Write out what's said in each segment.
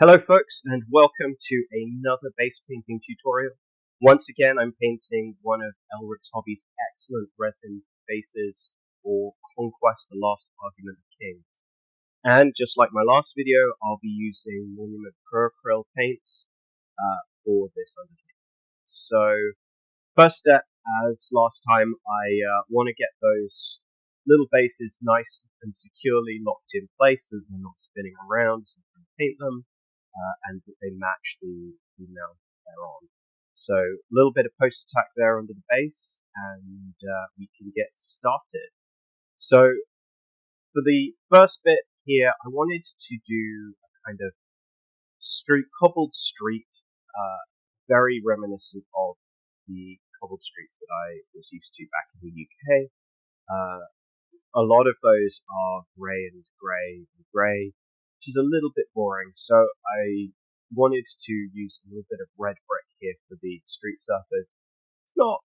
Hello folks and welcome to another base painting tutorial. Once again I'm painting one of Elric's Hobby's excellent resin bases for Conquest, the Last Argument of Kings. And just like my last video, I'll be using Monument Acrylic paints for this undertaking. So first step, as last time, I want to get those little bases nice and securely locked in place so they're not spinning around as I paint them. And that they match the mount they're on. So a little bit of post-attack there under the base, and we can get started. So for the first bit here, I wanted to do a kind of cobbled street, very reminiscent of the cobbled streets that I was used to back in the UK. A lot of those are grey and grey and grey, which is a little bit boring, so I wanted to use a little bit of red brick here for the street surface. It's not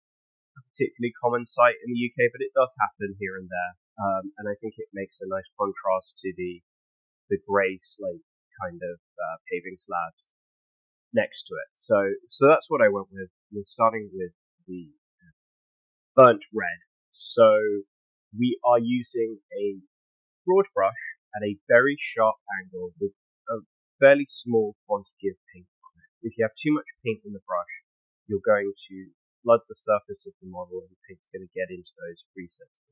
a particularly common sight in the UK, but it does happen here and there, and I think it makes a nice contrast to the grey slate kind of paving slabs next to it. So that's what I went with. We're starting with the burnt red. So we are using a broad brush at a very sharp angle with a fairly small quantity of paint on it. If you have too much paint in the brush, you're going to flood the surface of the model and the paint's going to get into those recesses.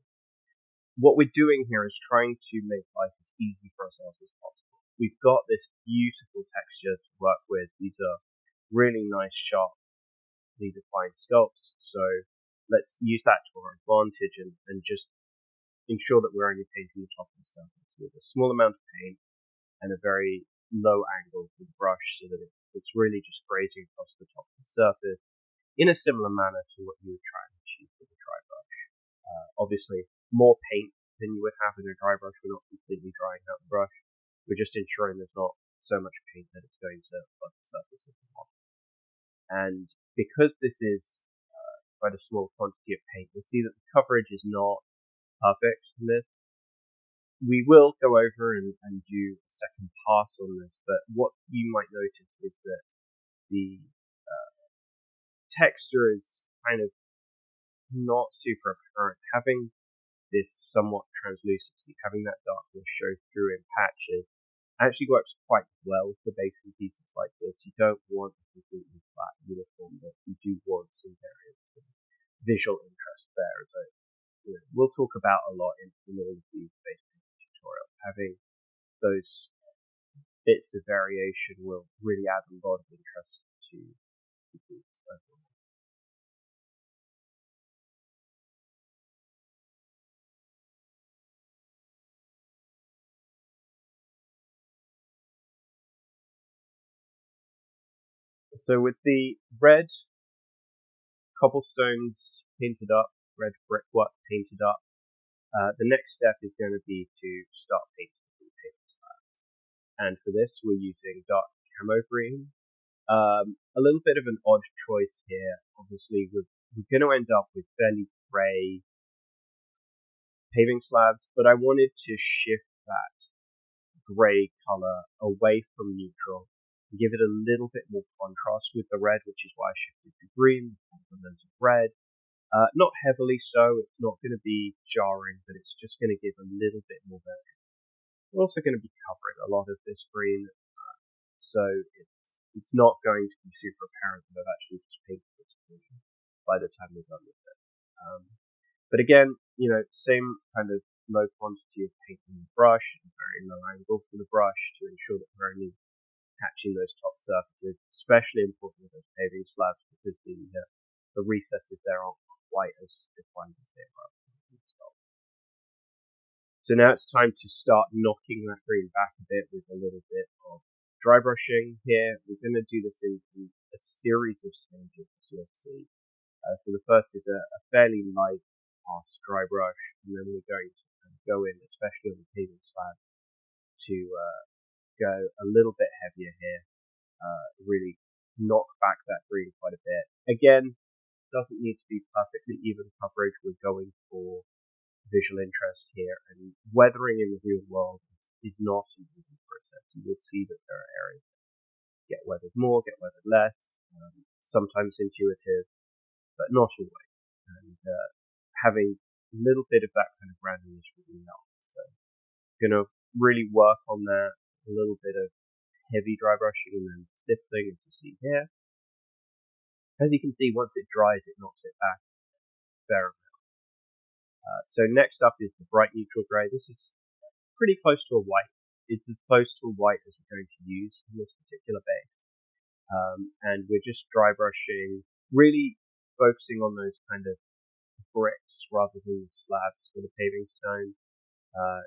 What we're doing here is trying to make life as easy for ourselves as possible. We've got this beautiful texture to work with. These are really nice, sharply defined sculpts. So let's use that to our advantage and just ensure that we're only painting the top of the surface with a small amount of paint and a very low angle with the brush so that it's really just grazing across the top of the surface in a similar manner to what you would try and achieve with a dry brush. Obviously, more paint than you would have in a dry brush. We're not completely drying out the brush. We're just ensuring there's not so much paint that it's going to flood the surface of the model. And because this is quite a small quantity of paint, you'll see that the coverage is not perfect in this. We will go over and do a second pass on this, but what you might notice is that the texture is kind of not super apparent. Having this somewhat translucency, having that darkness show through in patches, actually works quite well for basing pieces like this. You don't want a completely flat uniform, but you do want some variance and visual interest there. So we'll talk about a lot in all of these base painting tutorials. Having those bits of variation will really add a lot of interest to the piece overall. So with the red cobblestones painted up, red brickwork painted up, the next step is going to be to start painting the paving slabs. And for this, we're using dark camo green. A little bit of an odd choice here. Obviously, we're going to end up with fairly grey paving slabs, but I wanted to shift that grey colour away from neutral and give it a little bit more contrast with the red, which is why I shifted to green, complement of red. Not heavily so, it's not going to be jarring, but it's just going to give a little bit more variation. We're also going to be covering a lot of this green, so it's not going to be super apparent that I've actually just painted this green by the time we're done with it. But again, same kind of low quantity of paint in the brush, very low angle for the brush to ensure that we're only catching those top surfaces, especially important with those paving slabs because the recesses there aren't quite as defined as they are. So now it's time to start knocking that green back a bit with a little bit of dry brushing here. We're going to do this in a series of stages, as you'll see. So the first is a fairly light pass dry brush, and then we're going to go in, especially on the paving slab, to go a little bit heavier here, really knock back that green quite a bit. Again, doesn't need to be perfectly even coverage. We're going for visual interest here, and weathering in the real world is not an easy process. You will see that there are areas get weathered more, get weathered less, sometimes intuitive, but not always. And having a little bit of that kind of randomness really helps. So going to really work on that, a little bit of heavy dry brushing and then stippling, as you see here. As you can see, once it dries, it knocks it back fair amount. So next up is the bright neutral grey. This is pretty close to a white. It's as close to a white as we're going to use in this particular base. And we're just dry brushing, really focusing on those kind of bricks rather than slabs for the paving stone.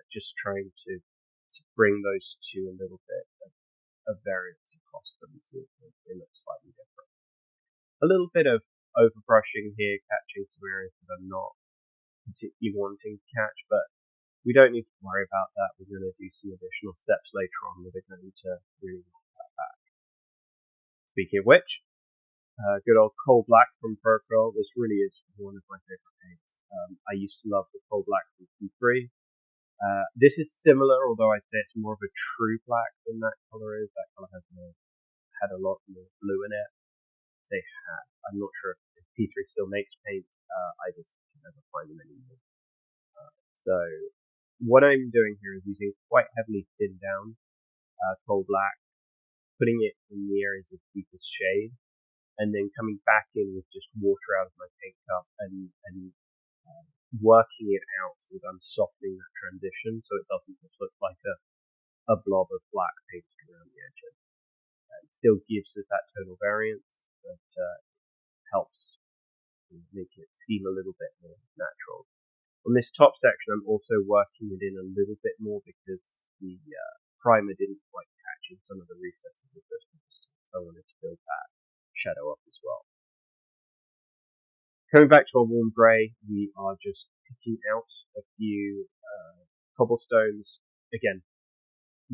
Just trying to bring those two a little bit of variance across them so they look slightly different. A little bit of overbrushing here, catching some areas that I'm not particularly wanting to catch, but we don't need to worry about that. We're going to do some additional steps later on that are going to really knock that back. Speaking of which, good old Coal Black from Procurol. This really is one of my favorite paints. I used to love the Coal Black from Q3. This is similar, although I'd say it's more of a true black than that color is. That color had a lot more blue in it. They had. I'm not sure if P3 still makes paints. I just can never find them anymore. So what I'm doing here is using quite heavily thinned down Coal Black, putting it in the areas of deepest shade, and then coming back in with just water out of my paint cup and working it out so that I'm softening that transition so it doesn't just look like a blob of black painted around the edges. It still gives us that tonal variance, but helps make it seem a little bit more natural. On this top section, I'm also working it in a little bit more because the primer didn't quite catch in some of the recesses of this one, so I wanted to build that shadow up as well. Coming back to our warm grey, we are just picking out a few cobblestones, again,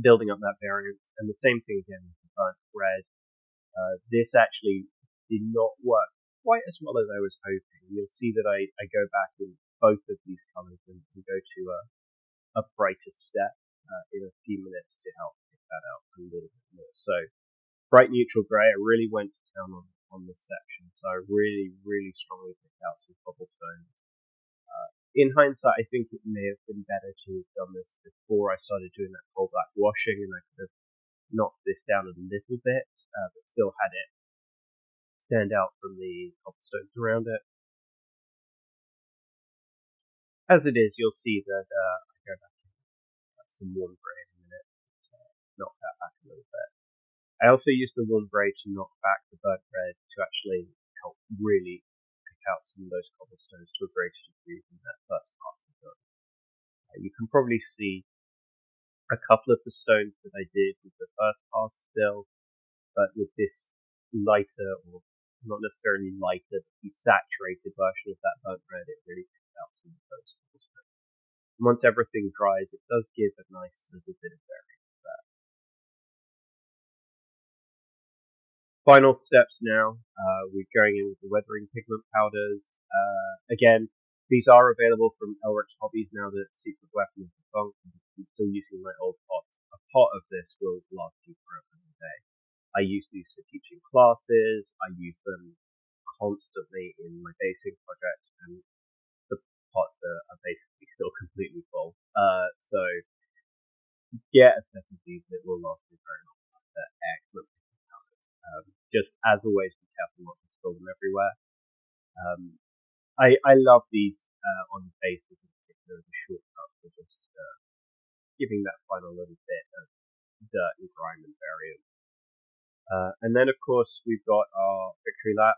building up that variance, and the same thing again with the burnt red. This actually did not work quite as well as I was hoping. You'll see that I go back in both of these colours and go to a brighter step in a few minutes to help pick that out a little bit more. So bright neutral grey, I really went to town on this section, so I really, really strongly picked out some cobblestones. In hindsight, I think it may have been better to have done this before I started doing that Coal Black washing, and I could have knocked this down a little bit, but still had it stand out from the cobblestones around it. As it is, you'll see that I go back in some warm grey in a minute to knock that back a little bit. I also used the warm grey to knock back the burnt red to actually help really pick out some of those cobblestones to a greater degree than that first pass I done. You can probably see a couple of the stones that I did with the first pass still, but with this lighter, or not necessarily lighter, but the saturated version of that burnt red, it really picked out some of those cobblestones. And once everything dries, it does give a nice little bit of variance there. Final steps now. We're going in with the weathering pigment powders. Again, these are available from Elric's Hobbies now that Secret Weapon is defunct. I'm still using my old pot. A pot of this will last you for a day. I use these for teaching classes. I use them constantly in my basing projects, and the pots are basically still completely full. So get a set of these, it will last you very long. They're excellent. Just as always, be careful not to spill them everywhere. I love these on bases in particular as a shortcut for just giving that final little bit of dirt and grime and variance. And then, of course, we've got our victory lap.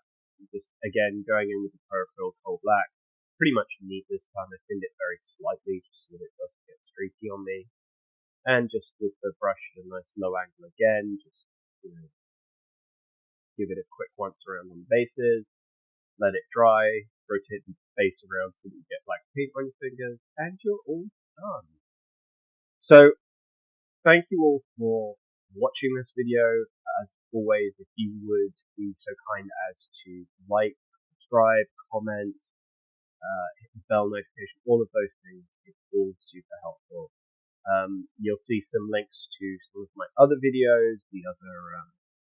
Just, again, going in with the Procurol Coal Black. Pretty much neat this time. I thinned it very slightly just so that it doesn't get streaky on me. And just with the brush at a nice low angle again, just give it a quick once around on the bases, let it dry, rotate the base around so that you get black paint on your fingers, and you're all done. So, thank you all for watching this video. As always, if you would be so kind as to like, subscribe, comment, hit the bell notification, all of those things, it's all super helpful. You'll see some links to some of my other videos, the other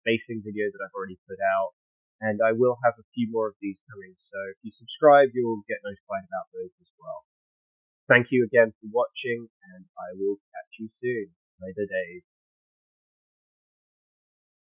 basing video that I've already put out, and I will have a few more of these coming, so if you subscribe, you'll get notified about those as well. Thank you again for watching, and I will catch you soon. Later, Dave.